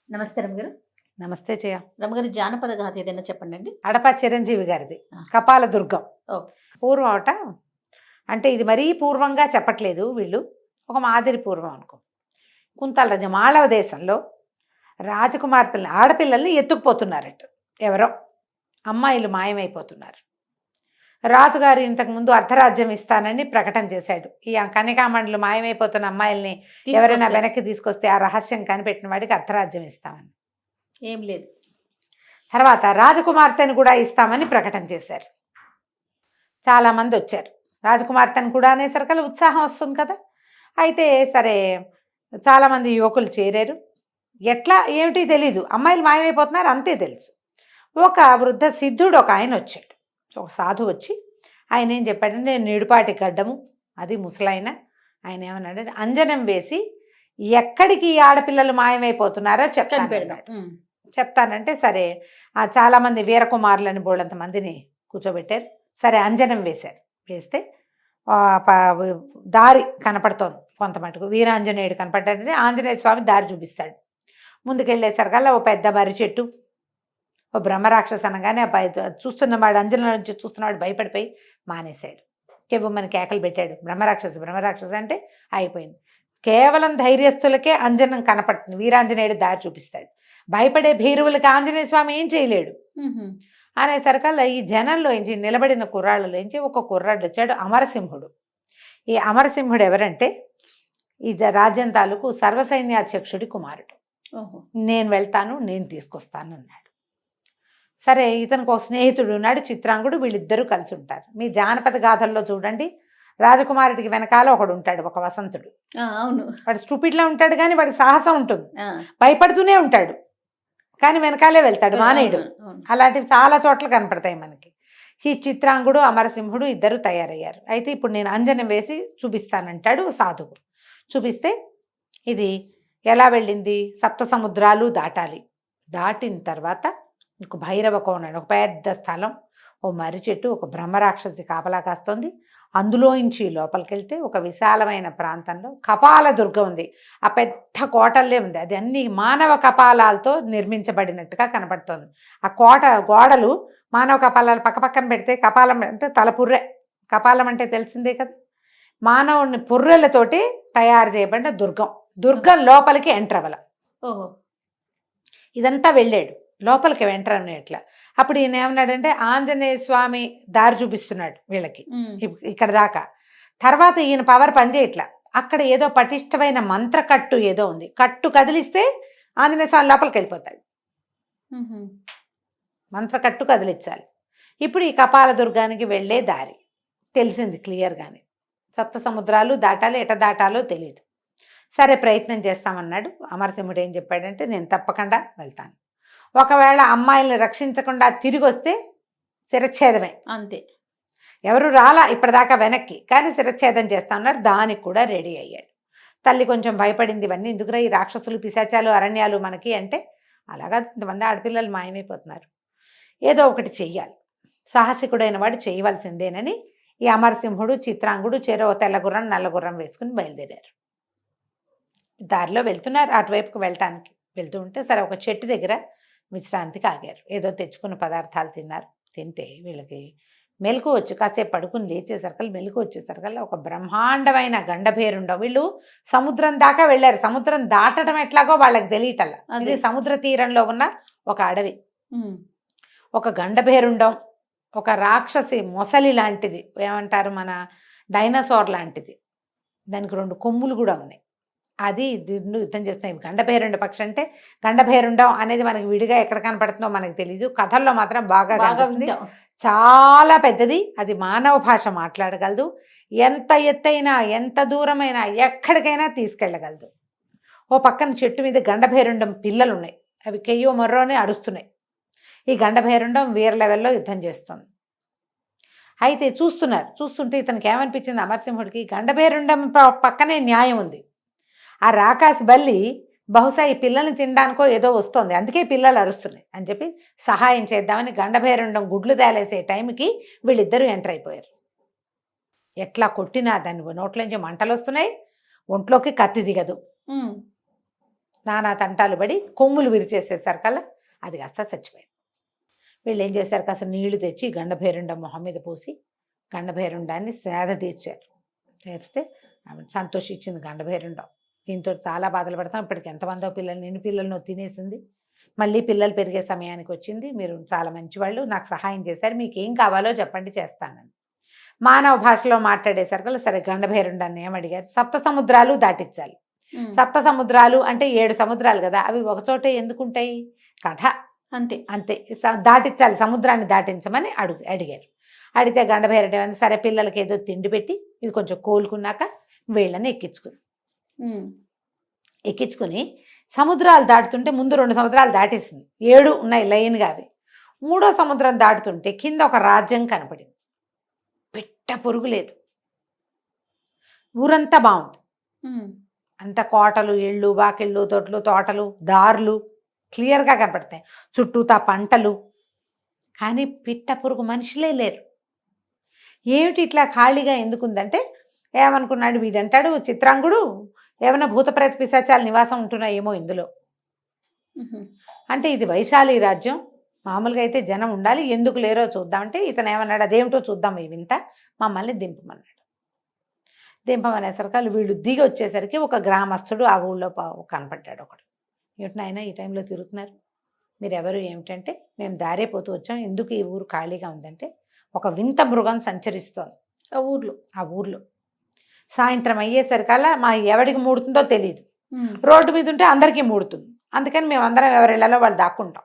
నమస్తే రమగారు. నమస్తే జయ. రమగారి జానపద గాథ ఏదైనా చెప్పండి. అడప చిరంజీవి గారిది ఆ. కపాల దుర్గం. ఓ. పూర్వం అట, అంటే ఇది మరీ పూర్వంగా చెప్పట్లేదు వీళ్ళు, ఒక మాదిరి పూర్వం అనుకో. కుంతల రాజ్యం మాళవ దేశంలో రాజకుమార్తెల్ని ఆడపిల్లల్ని ఎత్తుకుపోతున్నారట. ఎవరో అమ్మాయిలు మాయమైపోతున్నారు. రాజుగారు ఇంతకుముందు అర్ధరాజ్యం ఇస్తానని ప్రకటన చేశాడు. ఈ కన్యకామండలు మాయమైపోతున్న అమ్మాయిల్ని ఎవరైనా వెనక్కి తీసుకొస్తే ఆ రహస్యం కనిపెట్టిన వాడికి అర్ధరాజ్యం ఇస్తామని. ఏం లేదు. తర్వాత రాజకుమార్తెను కూడా ఇస్తామని ప్రకటన చేశారు. చాలామంది వచ్చారు. రాజకుమార్తెను కూడా అనేసరికల్లా ఉత్సాహం వస్తుంది కదా. అయితే సరే, చాలామంది యువకులు చేరారు. ఎట్లా ఏమిటి తెలీదు, అమ్మాయిలు మాయమైపోతున్నారు అంతే తెలుసు. ఒక వృద్ధ సిద్ధుడు ఒక ఆయన వచ్చాడు, ఒక సాధు వచ్చి ఆయన ఏం చెప్పాడంటే, నేను నిడుపాటి గడ్డము, అది ముసలాయన. ఆయన ఏమన్నాడంటే, అంజనం వేసి ఎక్కడికి ఈ ఆడపిల్లలు మాయమైపోతున్నారో చెప్పని పెడతాడు. చెప్తానంటే సరే, చాలామంది వీరకుమారులని బోళ్ళంత మందిని కూర్చోబెట్టారు. సరే అంజనం వేశారు. వేస్తే దారి కనపడుతోంది కొంత మటుకు. వీరాంజనేయుడు కనపడ్డాడంటే ఆంజనేయ స్వామి దారి చూపిస్తాడు. ముందుకెళ్ళేసరికల్లా ఓ పెద్ద మర్రి చెట్టు, ఓ బ్రహ్మరాక్షస అనగానే చూస్తున్నవాడు, అంజనం నుంచి చూస్తున్నవాడు భయపడిపోయి మానేశాడు. కెవ్వమని కేకలు పెట్టాడు, బ్రహ్మరాక్షస అంటే అయిపోయింది. కేవలం ధైర్యస్తులకే అంజనం కనపడుతుంది. వీరాంజనేయుడు దారి చూపిస్తాడు. భయపడే భీరువులకి ఆంజనేయ స్వామి ఏం చేయలేడు. అనేసరికల్లా ఈ జనంలోంచి నిలబడిన కుర్రాళ్ళలోంచి ఒక కుర్రాడు వచ్చాడు, అమరసింహుడు. ఈ అమరసింహుడు ఎవరంటే, ఈ రాజ్యం తాలూకు సర్వసైన్యాధ్యక్షుడి కుమారుడు. నేను వెళ్తాను, నేను తీసుకొస్తాను అన్నాడు. సరే, ఇతనికి ఒక స్నేహితుడు ఉన్నాడు, చిత్రాంగుడు. వీళ్ళిద్దరూ కలిసి ఉంటారు. మీ జానపద గాథల్లో చూడండి, రాజకుమారుడికి వెనకాల ఒకడు ఉంటాడు, ఒక వసంతుడు. అవును, వాడు స్టూపిడ్లా ఉంటాడు కానీ వాడికి సాహసం ఉంటుంది. భయపడుతూనే ఉంటాడు కానీ వెనకాలే వెళ్తాడు, మానేయుడు. అలాంటివి చాలా చోట్ల కనపడతాయి మనకి. ఈ చిత్రాంగుడు అమరసింహుడు ఇద్దరు తయారయ్యారు. అయితే ఇప్పుడు నేను అంజనం వేసి చూపిస్తానంటాడు సాధువు. చూపిస్తే ఇది ఎలా వెళ్ళింది, సప్త సముద్రాలు దాటాలి. దాటిన తర్వాత ఒక భైరవ కోణ, ఒక పెద్ద స్థలం, ఓ మర్రి చెట్టు, ఒక బ్రహ్మరాక్షసి కాపలా కాస్తుంది. అందులోంచి లోపలికి వెళ్తే ఒక విశాలమైన ప్రాంతంలో కపాల దుర్గం ఉంది. ఆ పెద్ద కోటల్లే ఉంది. అది అన్ని మానవ కపాలాలతో నిర్మించబడినట్టుగా కనపడుతోంది. ఆ కోట గోడలు మానవ కపాలాలు పక్కపక్కన పెడితే, కపాలం అంటే తల పుర్రె, కపాలం అంటే తెలిసిందే కదా, మానవుని పుర్రెలతోటి తయారు చేయబడిన దుర్గం. దుర్గం లోపలికి ఎంటర్ అవ్వాల. ఓహో, ఇదంతా వెళ్ళాడు లోపలికి ఎంటర్ అనేట్లా. అప్పుడు ఈయన ఏమన్నాడంటే, ఆంజనేయ స్వామి దారి చూపిస్తున్నాడు వీళ్ళకి ఇక్కడ దాకా. తర్వాత ఈయన పవర్ పనిచేయట్లా. అక్కడ ఏదో పటిష్టమైన మంత్రకట్టు ఏదో ఉంది. కట్టు కదిలిస్తే ఆంజనేయ స్వామి లోపలికి వెళ్ళిపోతాడు. మంత్రకట్టు కదిలించాలి. ఇప్పుడు ఈ కపాల దుర్గానికి వెళ్ళే దారి తెలిసింది క్లియర్గానే. సప్త సముద్రాలు దాటాలి, ఎట దాటాలో తెలియదు. సరే ప్రయత్నం చేస్తామన్నాడు. అమరసింహుడు ఏం చెప్పాడంటే, నేను తప్పకుండా వెళ్తాను. ఒకవేళ అమ్మాయిల్ని రక్షించకుండా తిరిగి వస్తే శిరచ్ఛేదమే, అంతే. ఎవరు రాలా ఇప్పటిదాకా వెనక్కి, కానీ శిరచ్ఛేదం చేస్తా ఉన్నారు. దానికి కూడా రెడీ అయ్యాడు. తల్లి కొంచెం భయపడింది, ఇవన్నీ ఎందుకురా ఈ రాక్షసులు, పిశాచాలు, అరణ్యాలు మనకి అంటే. అలాగా ఇంతమంది ఆడపిల్లలు మాయమైపోతున్నారు, ఏదో ఒకటి చెయ్యాలి, సాహసికుడైన వాడు చేయవలసిందేనని ఈ అమరసింహుడు చిత్రాంగుడు చెరో తెల్లగుర్రం నల్లగుర్రం వేసుకుని బయలుదేరారు. దారిలో వెళ్తున్నారు, అటువైపుకు వెళ్ళటానికి వెళ్తూ ఉంటే సరే ఒక చెట్టు దగ్గర విశ్రాంతికి ఆగారు. ఏదో తెచ్చుకున్న పదార్థాలు తిన్నారు. తింటే వీళ్ళకి మెలకు వచ్చి కాసేపు పడుకుని లేచేసరికల్లా, మెలకు వచ్చేసరికల్లా ఒక బ్రహ్మాండమైన గండభేరుండం. వీళ్ళు సముద్రం దాకా వెళ్ళారు. సముద్రం దాటడం ఎట్లాగో వాళ్ళకి తెలియటల్లా. అది సముద్ర తీరంలో ఉన్న ఒక అడవి. ఒక గండభేరుండం, ఒక రాక్షసి మొసలి లాంటిది, ఏమంటారు మన డైనోసార్ లాంటిది, దానికి 2 కొమ్ములు కూడా ఉన్నాయి. అది యుద్ధం చేస్తున్నాయి. గండభేరుండ పక్షి అంటే, గండభేరుండం అనేది మనకి విడిగా ఎక్కడ కనపడుతుందో మనకు తెలీదు, కథల్లో మాత్రం బాగా కనపడుతుంది. చాలా పెద్దది. అది మానవ భాష మాట్లాడగలదు. ఎంత ఎత్తైనా, ఎంత దూరమైనా, ఎక్కడికైనా తీసుకెళ్ళగలదు. ఓ పక్కన చెట్టు మీద గండభేరుండం పిల్లలు ఉన్నాయి. అవి కెయ్యో మొర్రోని అరుస్తున్నాయి. ఈ గండభేరుండం వేరే లెవెల్లో యుద్ధం చేస్తుంది. అయితే చూస్తుంటే ఇతనికి ఏమనిపించింది అమరసింహుడికి, గండభేరుండం పక్కనే న్యాయం ఉంది. ఆ రాకాసి బల్లి బహుశా ఈ పిల్లల్ని తినడానికో ఏదో వస్తుంది, అందుకే పిల్లలు అరుస్తున్నాయి అని చెప్పి సహాయం చేద్దామని గండభేరుండం గుడ్లు తేలేసే టైంకి వీళ్ళిద్దరూ ఎంటర్ అయిపోయారు. ఎట్లా కొట్టినా దాన్ని నోట్లోంచి మంటలు వస్తున్నాయి, ఒంట్లోకి కత్తి దిగదు. నానా తంటాలు పడి కొమ్ములు విరిచేసేసారు కల్లా అది కాస్త చచ్చిపోయింది. వీళ్ళు ఏం చేశారు, కాస్త నీళ్లు తెచ్చి గండభేరుండం మొహం మీద పోసి గండభేరుండాన్ని సేద తీర్చారు. తీర్స్తే ఆమె సంతోషించింది గండభేరుండం. దీంతో చాలా బాధలు పడతాం. ఇప్పటికి ఎంతమందో పిల్లల్ని ఎన్ని పిల్లలను తినేసింది. మళ్ళీ పిల్లలు పెరిగే సమయానికి వచ్చింది. మీరు చాలా మంచివాళ్ళు, నాకు సహాయం చేశారు, మీకు ఏం కావాలో చెప్పండి చేస్తానని. మానవ భాషలో మాట్లాడేసరికి సరే గండభేరుండాన్ని ఏమడిగారు, సప్త సముద్రాలు దాటించాలి. సప్త సముద్రాలు అంటే 7 సముద్రాలు కదా, అవి ఒకచోటే ఎందుకుంటాయి, కథ అంతే అంతే. దాటించాలి, సముద్రాన్ని దాటించమని అడిగారు. అడిగితే గండభేరుడు సరే పిల్లలకి ఏదో తిండి పెట్టి ఇది కొంచెం కోలుకున్నాక వీళ్ళని ఎక్కించుకుని సముద్రాలు దాటుతుంటే ముందు 2 సముద్రాలు దాటేసింది, 7 ఉన్నాయి లైన్గా. అవి 3వ సముద్రం దాటుతుంటే కింద ఒక రాజ్యం కనపడింది. పెట్ట పొరుగు లేదు, ఊరంతా బాగుంది. అంత కోటలు, ఇళ్ళు, వాకిళ్ళు, తొట్లు, తోటలు, దారులు క్లియర్గా కనపడతాయి, చుట్టూతా పంటలు. కానీ పిట్ట పురుగు మనుషులే లేరు. ఏమిటి ఇట్లా ఖాళీగా ఎందుకుందంటే ఏమనుకున్నాడు వీడంటాడు, చిత్రాంగుడు ఏమైనా భూతప్రేత పిశాచాల నివాసం ఉంటున్నాయేమో ఇందులో. అంటే ఇది వైశాలి రాజ్యం, మామూలుగా అయితే జనం ఉండాలి, ఎందుకు లేరో చూద్దామంటే ఇతను ఏమన్నాడు, అదేమిటో చూద్దాం ఈ వింత, మమ్మల్ని దింపమన్నాడు. దింపమనేసరికి వీళ్ళు దిగి వచ్చేసరికి ఒక గ్రామస్తుడు ఆ ఊళ్ళో కనపడ్డాడు. ఒకడు, ఏమిటి నాయన ఈ టైంలో తిరుగుతున్నారు, మీరెవరు ఏమిటంటే మేము దారే పోతూ వచ్చాం, ఎందుకు ఈ ఊరు ఖాళీగా ఉందంటే ఒక వింత మృగం సంచరిస్తోంది ఆ ఊర్లో. సాయంత్రం అయ్యేసరికల్లా మా ఎవడికి మూడుతుందో తెలియదు, రోడ్డు మీద ఉంటే అందరికీ మూడుతుంది, అందుకని మేము అందరం ఎవరిళ్లలో వాళ్ళు దాక్కుంటాం,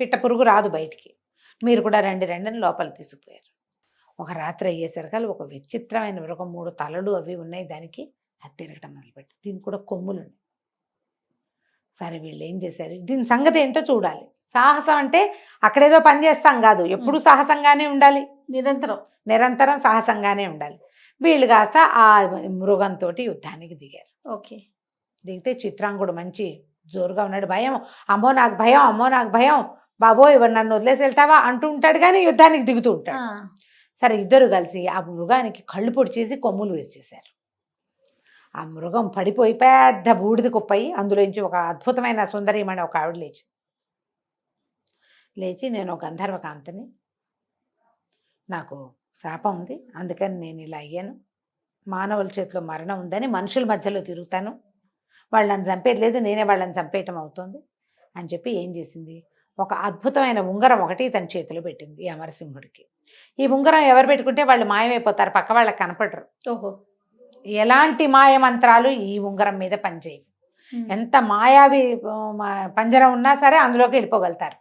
పిట్ట పురుగు రాదు బయటికి, మీరు కూడా రండి రండి అని లోపల తీసుకుపోయారు. ఒక రాత్రి అయ్యేసరికల్లా ఒక విచిత్రమైన మృగం, 3 తలలు అవి ఉన్నాయి దానికి, అది తిరగటం మొదలుపెట్టి, దీనికి కూడా కొమ్ములు ఉన్నాయి. సరే వీళ్ళు ఏం చేశారు, దీని సంగతి ఏంటో చూడాలి. సాహసం అంటే అక్కడేదో పని చేస్తాం కాదు, ఎప్పుడు సాహసంగానే ఉండాలి, నిరంతరం సాహసంగానే ఉండాలి. వీళ్ళు కాస్త ఆ మృగంతో యుద్ధానికి దిగారు. ఓకే, దిగితే చిత్రాంగుడు మంచి జోరుగా ఉన్నాడు. భయం, అమ్మో నాకు భయం, అమ్మో నాకు భయం, బాబోయ్ ఎవరు నన్ను వదిలేసి వెళ్తావా అంటూ ఉంటాడు, కానీ యుద్ధానికి దిగుతూ ఉంటాడు. సరే ఇద్దరు కలిసి ఆ మృగానికి కళ్ళు పొడిచేసి కొమ్ములు విరిచేశారు. ఆ మృగం పడిపోయి పెద్ద బూడిద కుప్పయి అందులోంచి ఒక అద్భుతమైన సుందరీమణి ఒక ఆవిడ లేచి నేను గంధర్వకాంతని, నాకు శాపం ఉంది, అందుకని నేను ఇలా అయ్యాను, మానవుల చేతిలో మరణం ఉందని మనుషుల మధ్యలో తిరుగుతాను, వాళ్ళు నన్ను చంపేది లేదు, నేనే వాళ్ళని చంపేయటం అవుతుంది అని చెప్పి ఏం చేసింది, ఒక అద్భుతమైన ఉంగరం ఒకటి తన చేతిలో పెట్టింది ఈ అమరసింహుడికి. ఈ ఉంగరం ఎవరు పెట్టుకుంటే వాళ్ళు మాయమైపోతారు, పక్క వాళ్ళకి కనపడరు. ఎలాంటి మాయమంత్రాలు ఈ ఉంగరం మీద పనిచేయవు, ఎంత మాయావి పంజరం ఉన్నా సరే అందులోకి వెళ్ళిపోగలుగుతారు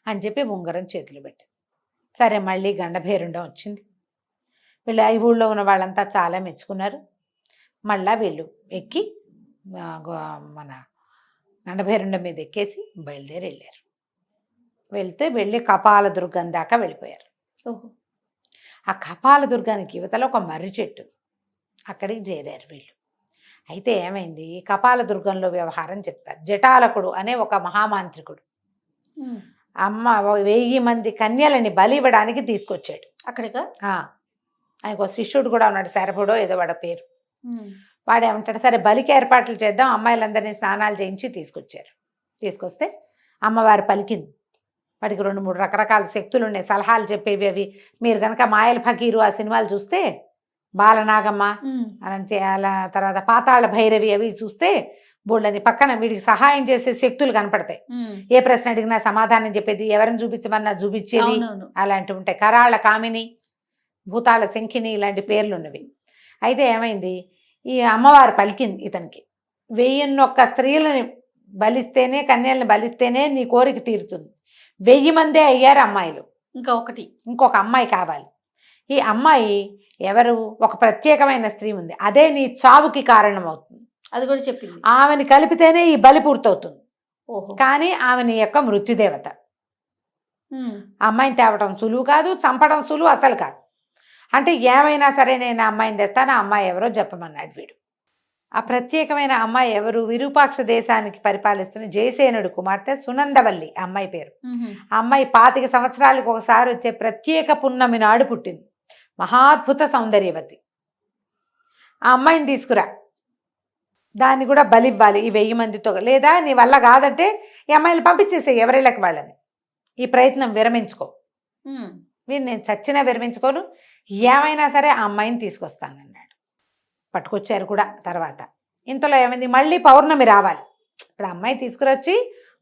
అని చెప్పి ఉంగరం చేతిలో పెట్టింది. సరే మళ్ళీ గండభేరుండం వచ్చింది. వీళ్ళు ఈ ఊళ్ళో ఉన్న వాళ్ళంతా చాలా మెచ్చుకున్నారు. మళ్ళా వీళ్ళు ఎక్కి మన గండభేరుండం మీద ఎక్కేసి బయలుదేరి వెళ్ళారు. వెళ్ళి కపాలదుర్గం దాకా వెళ్ళిపోయారు. ఆ కపాలదుర్గానికి యువతలో ఒక మర్రి చెట్టు, అక్కడికి చేరారు వీళ్ళు. అయితే ఏమైంది, కపాలదుర్గంలో వ్యవహారం చెప్తారు. జటాలకుడు అనే ఒక మహామాంత్రికుడు అమ్మ 1000 మంది కన్యలని బలి ఇవ్వడానికి తీసుకొచ్చాడు అక్కడికి. ఆయనకు ఒక శిష్యుడు కూడా ఉన్నాడు, శరభుడో ఏదో వాడ పేరు. వాడేమంటాడు, సరే బలికి ఏర్పాట్లు చేద్దాం, అమ్మాయిలందరినీ స్నానాలు చేయించి తీసుకొచ్చారు. తీసుకొస్తే అమ్మవారు పలికింది. వాడికి 2-3 రకరకాల శక్తులు ఉన్నాయి, సలహాలు చెప్పేవి. అవి మీరు కనుక మాయల ఫకీరు ఆ సినిమాలు చూస్తే, బాలనాగమ్మ అని అలా తర్వాత పాతాళ భైరవి అవి చూస్తే బోళ్ళని పక్కన వీడికి సహాయం చేసే శక్తులు కనపడతాయి. ఏ ప్రశ్న అడిగినా సమాధానం చెప్పేది, ఎవరిని చూపించమన్నా చూపించేవి అలాంటివి ఉంటాయి. కరాళ కామిని, భూతాళ శంఖిని ఇలాంటి పేర్లు ఉన్నవి. అయితే ఏమైంది, ఈ అమ్మవారు పలికింది ఇతనికి, 1001 స్త్రీలని బలిస్తేనే, కన్యల్ని బలిస్తేనే నీ కోరిక తీరుతుంది. 1000 మందే అయ్యారు అమ్మాయిలు, ఇంకొక అమ్మాయి కావాలి. ఈ అమ్మాయి ఎవరు, ఒక ప్రత్యేకమైన స్త్రీ ఉంది, అదే నీ చావుకి కారణం అవుతుంది, అది కూడా చెప్పింది. ఆమెని కలిపితేనే ఈ బలి పూర్తవుతుంది, కానీ ఆమె నీ యొక్క మృత్యుదేవత. అమ్మాయిని తేవటం సులువు కాదు, చంపడం సులువు అసలు కాదు. అంటే ఏమైనా సరే నేను అమ్మాయిని తెస్తాను, ఆ అమ్మాయి ఎవరో చెప్పమన్నాడు వీడు. ఆ ప్రత్యేకమైన అమ్మాయి ఎవరు, విరూపాక్ష దేశానికి పరిపాలిస్తున్న జయసేనుడు కుమార్తె సునందవల్లి అమ్మాయి పేరు. ఆ అమ్మాయి 25 సంవత్సరాలకు ఒకసారి వచ్చే ప్రత్యేక పున్నమి నాడు పుట్టింది, మహాద్భుత సౌందర్యవతి. ఆ అమ్మాయిని తీసుకురా దాన్ని కూడా బలివ్వాలి ఈ 1000 మందితో. లేదా నీ వల్ల కాదంటే ఈ అమ్మాయిలు పంపించేసేయి ఎవరిళ్ళకి వాళ్ళని. ఈ ప్రయత్నం విరమించుకో. ఉమ్. నేను చచ్చినా విరమించుకోను, ఏమైనా సరే ఆ అమ్మాయిని తీసుకొస్తానన్నాడు. పట్టుకొచ్చారు కూడా తర్వాత. ఇంతలో ఏమైంది, మళ్ళీ పౌర్ణమి రావాలి. ఇప్పుడు అమ్మాయి తీసుకురొచ్చి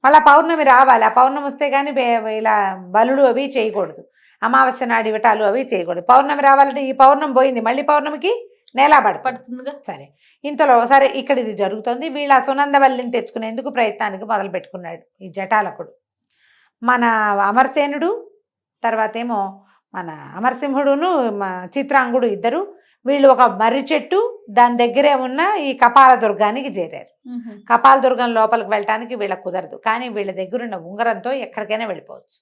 మళ్ళీ పౌర్ణమి రావాలి. ఆ పౌర్ణమి వస్తే కానీ ఇలా బలుడు అవి చేయకూడదు, అమావాస్య నాడు ఇవటాలు అవి చేయకూడదు. పౌర్ణమి రావాలంటే ఈ పౌర్ణమి పోయింది, మళ్ళీ పౌర్ణమికి నేలా పడుతుందిగా. సరే ఇంతలో సరే ఇక్కడ ఇది జరుగుతుంది. వీళ్ళ సునందవల్లిని తెచ్చుకునేందుకు ప్రయత్నానికి మొదలు పెట్టుకున్నాడు ఈ జటాలకుడు. మన అమరసేనుడు, తర్వాత ఏమో మన అమరసింహుడును చిత్రాంగుడు ఇద్దరు, వీళ్ళు ఒక మర్రి చెట్టు దాని దగ్గరే ఉన్న ఈ కపాల దుర్గానికి చేరారు. కపాల దుర్గం లోపలికి వెళ్ళటానికి వీళ్ళకి కుదరదు, కానీ వీళ్ళ దగ్గరున్న ఉంగరంతో ఎక్కడికైనా వెళ్ళిపోవచ్చు.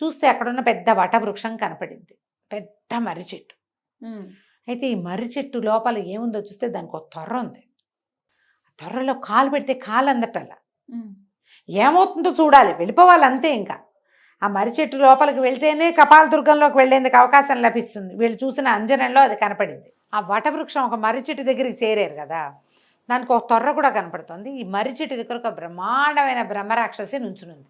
చూస్తే అక్కడున్న పెద్ద వటవృక్షం కనపడింది, పెద్ద మర్రి చెట్టు. అయితే ఈ మర్రి చెట్టు లోపల ఏముందో చూస్తే దానికి ఒక తొర్ర ఉంది. తొర్రలో కాలు పెడితే కాలు అందటల్లా. ఏమవుతుందో చూడాలి, వెళ్ళిపోవాలి అంతే. ఇంకా ఆ మర్రి చెట్టు లోపలికి వెళ్తేనే కపాల దుర్గంలోకి వెళ్లేందుకు అవకాశం లభిస్తుంది. వీళ్ళు చూసిన అంజనంలో అది కనపడింది. ఆ వటవృక్షం ఒక మర్రి చెట్టు దగ్గరికి చేరారు కదా, దానికి ఒక తొర్ర కూడా కనపడుతుంది. ఈ మర్రి చెట్టు దగ్గర ఒక బ్రహ్మాండమైన బ్రహ్మరాక్షసి నుంచునుంది.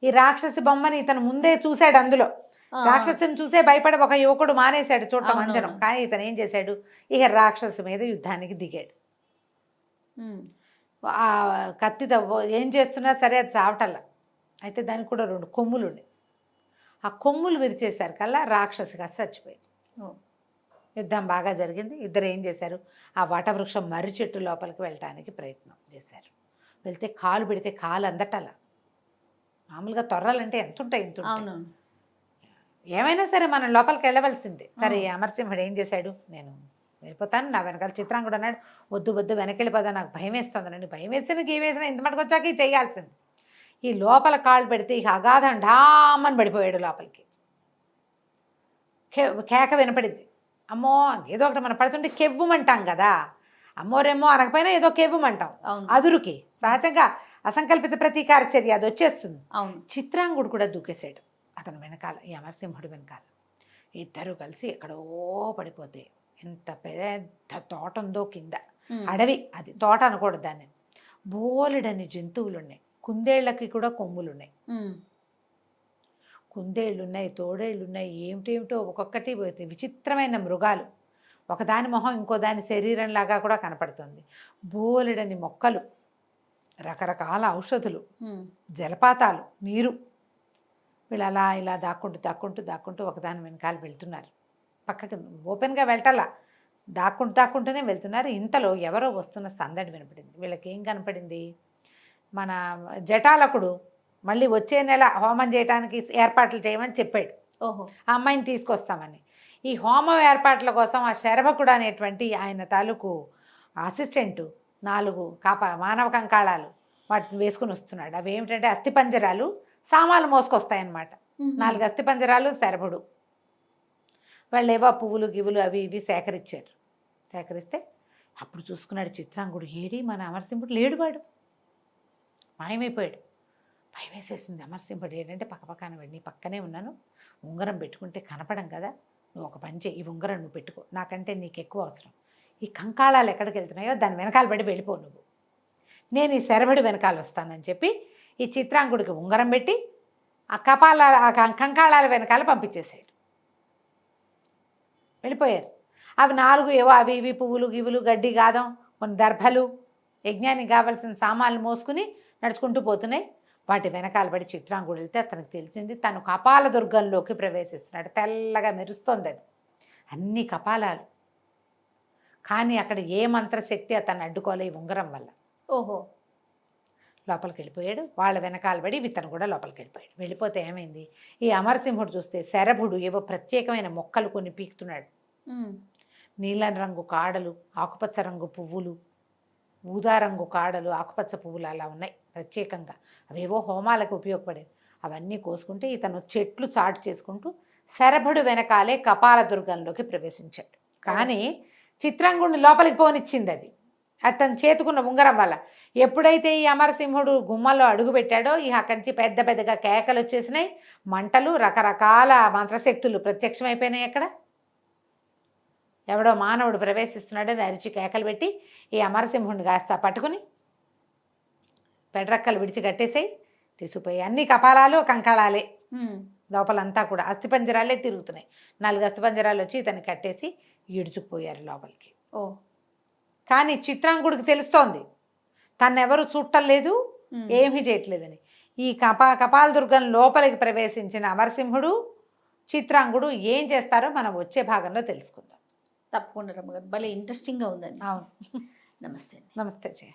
ఈ రాక్షసి బొమ్మని ఇతను ముందే చూశాడు. అందులో రాక్షసుని చూసే భయపడి ఒక యువకుడు మానేశాడు చూడటం అంజనం. కానీ ఇతను ఏం చేశాడు, ఇక రాక్షసు మీద యుద్ధానికి దిగాడు. ఆ కత్తితో ఏం చేస్తున్నా సరే అది చావటల్లా. అయితే దానికి కూడా 2 కొమ్ములు ఉన్నాయి. ఆ కొమ్ములు విరిచేశారు కల్లా రాక్షసిగా చచ్చిపోయింది. యుద్ధం బాగా జరిగింది. ఇద్దరు ఏం చేశారు, ఆ వటవృక్షం మర్రి చెట్టు లోపలికి వెళ్ళటానికి ప్రయత్నం చేశారు. వెళ్తే కాలు పెడితే కాలు అందటల్లా. మామూలుగా తొర్రాలంటే ఎంత ఉంటాయి, ఇంత ఏమైనా సరే మనం లోపలికి వెళ్ళవలసిందే. సరే అమరసింహుడు ఏం చేశాడు, నేను వెళ్ళిపోతాను, నా వెనకాల చిత్రాంగుడు అన్నాడు. వద్దు వద్దు వెనకెళ్ళిపోదా, నాకు భయం వేస్తుందండి. భయం వేసిన గీవేసిన ఇంత మటుకు వచ్చాక ఇది చేయాల్సింది. ఈ లోపల కాళ్ళు పెడితే ఇక అగాధం ఢామని పడిపోయాడు లోపలికి. కేక వినపడింది. అమ్మో ఏదో ఒకటి మనం పడుతుంటే కెవ్వుమంటాం కదా, అమ్మోరేమో అనకపోయినా ఏదో కెవ్వుమంటాం అదురుకి. సహజంగా అసంకల్పిత ప్రతీకార చర్య అది వచ్చేస్తుంది. చిత్రాంగుడు కూడా దూకేశాడు అతను వెనకాల, ఈ అమరసింహుడు వెనకాల. ఇద్దరు కలిసి ఎక్కడో పడిపోతే, ఎంత పెద్ద తోట ఉందో కింద, అడవి అది, తోట అనకూడదు దాన్ని. బోలెడని జంతువులు ఉన్నాయి, కుందేళ్లకి కూడా కొమ్ములు ఉన్నాయి. కుందేళ్ళు ఉన్నాయి, తోడేళ్ళు ఉన్నాయి, ఏమిటేమిటో ఒక్కొక్కటి విచిత్రమైన మృగాలు. ఒకదాని మొహం ఇంకో దాని శరీరంలాగా కూడా కనపడుతుంది. బోలెడని మొక్కలు, రకరకాల ఔషధులు, జలపాతాలు, నీరు. వీళ్ళు అలా ఇలా దాక్కుంటూ దాక్కుంటూ దాక్కుంటూ ఒకదాని వెనకాల వెళ్తున్నారు. పక్కకి ఓపెన్గా వెళ్ళటల్లా, దాక్కుంటూనే వెళ్తున్నారు. ఇంతలో ఎవరో వస్తున్న సందడి వినపడింది. వీళ్ళకి ఏం కనపడింది, మన జటాలకుడు మళ్ళీ వచ్చే నెల హోమం చేయడానికి ఏర్పాట్లు చేయమని చెప్పాడు. ఆ అమ్మాయిని తీసుకొస్తామని. ఈ హోమం ఏర్పాట్ల కోసం ఆ శరభకుడు అనేటువంటి ఆయన తాలూకు అసిస్టెంటు 4 మానవ కంకాళాలు వాటిని వేసుకుని వస్తున్నాడు. అవి ఏమిటంటే అస్థిపంజరాలు, సామాన్లు మోసుకొస్తాయన్నమాట. 4 అస్థిపంజరాలు, శరభుడు. వాళ్ళు ఏవో పువ్వులు గివ్వులు అవి ఇవి సేకరించారు. సేకరిస్తే అప్పుడు చూసుకున్నాడు చిత్రాంగుడు, ఏడి మన అమరసింహుడు లేడు, వాడు మాయమైపోయాడు. భయం వేసేసింది అమరసింహుడు. ఏంటంటే పక్కపక్కన నీ పక్కనే ఉన్నాను, ఉంగరం పెట్టుకుంటే కనపడం కదా, నువ్వు ఒక పని చేయి, ఈ ఉంగరం నువ్వు పెట్టుకో, నాకంటే నీకు ఎక్కువ అవసరం. ఈ కంకాళాలు ఎక్కడికి వెళ్తున్నాయో దాని వెనకాల పడి వెళ్ళిపో నువ్వు, నేను ఈ శరభుడి వెనకాల వస్తానని చెప్పి ఈ చిత్రాంగుడికి ఉంగరం పెట్టి ఆ కంకాళాల వెనకాల పంపించేసాడు. వెళ్ళిపోయారు. అవి 4 ఏవో అవి ఇవి పువ్వులు గివ్వులు, గడ్డి గాదం, కొన్ని దర్భలు, యజ్ఞానికి కావాల్సిన సామాన్లు మోసుకుని నడుచుకుంటూ పోతున్నాయి. వాటి వెనకాల పడి చిత్రాంగుడు వెళ్తే అతనికి తెలిసింది తను కపాల దుర్గంలోకి ప్రవేశిస్తున్నాడు. తెల్లగా మెరుస్తోంది అది, అన్ని కపాలాలు. కానీ అక్కడ ఏ మంత్రశక్తి అతన్ని అడ్డుకోలే ఈ ఉంగరం వల్ల. లోపలికి వెళ్ళిపోయాడు. వాళ్ళ వెనకాల పడి ఇతను కూడా లోపలికి వెళ్ళిపోయాడు. వెళ్ళిపోతే ఏమైంది, ఈ అమరసింహుడు చూస్తే శరభుడు ఏవో ప్రత్యేకమైన మొక్కలు కొన్ని పీకుతున్నాడు. నీలం రంగు కాడలు, ఆకుపచ్చ రంగు పువ్వులు, ఊదా రంగు కాడలు, ఆకుపచ్చ పువ్వులు అలా ఉన్నాయి ప్రత్యేకంగా. అవేవో హోమాలకు ఉపయోగపడేవి. అవన్నీ కోసుకుంటే ఇతను చెట్లు చాటు చేసుకుంటూ శరభుడు వెనకాలే కపాల దుర్గంలోకి ప్రవేశించాడు. కానీ చిత్రాంగుడిని లోపలికి పోనిచ్చింది అది, అతను చేతుకున్న ఉంగరం వల్ల. ఎప్పుడైతే ఈ అమరసింహుడు గుమ్మల్లో అడుగుపెట్టాడో అక్కడి నుంచి పెద్ద పెద్దగా కేకలు వచ్చేసినాయి, మంటలు, రకరకాల మంత్రశక్తులు ప్రత్యక్షమైపోయినాయి. అక్కడ ఎవడో మానవుడు ప్రవేశిస్తున్నాడని అరిచి కేకలు పెట్టి ఈ అమరసింహుడిని కాస్త పట్టుకుని పెడరక్కలు విడిచి కట్టేసేయి, తీసుకుపోయి అన్ని కపాలాలు కంకళాలే ఉమ్, లోపలంతా కూడా అస్థిపంజరాలే తిరుగుతున్నాయి. 4 అస్థిపంజరాలు వచ్చి ఇతన్ని కట్టేసి ఈడ్చుకుపోయారు లోపలికి. ఓ కానీ చిత్రాంగుడికి తెలుస్తోంది తన్నెవరు చుట్టలేదు, ఉమ్, ఏమీ చేయట్లేదని. ఈ కపాలదుర్గం లోపలికి ప్రవేశించిన అమరసింహుడు చిత్రాంగుడు ఏం చేస్తారో మనం వచ్చే భాగంలో తెలుసుకుందాం. తప్పకుండా రమ్మగారు, భలే ఇంట్రెస్టింగ్గా ఉందండి. అవును. నమస్తే అండి. నమస్తే జయ.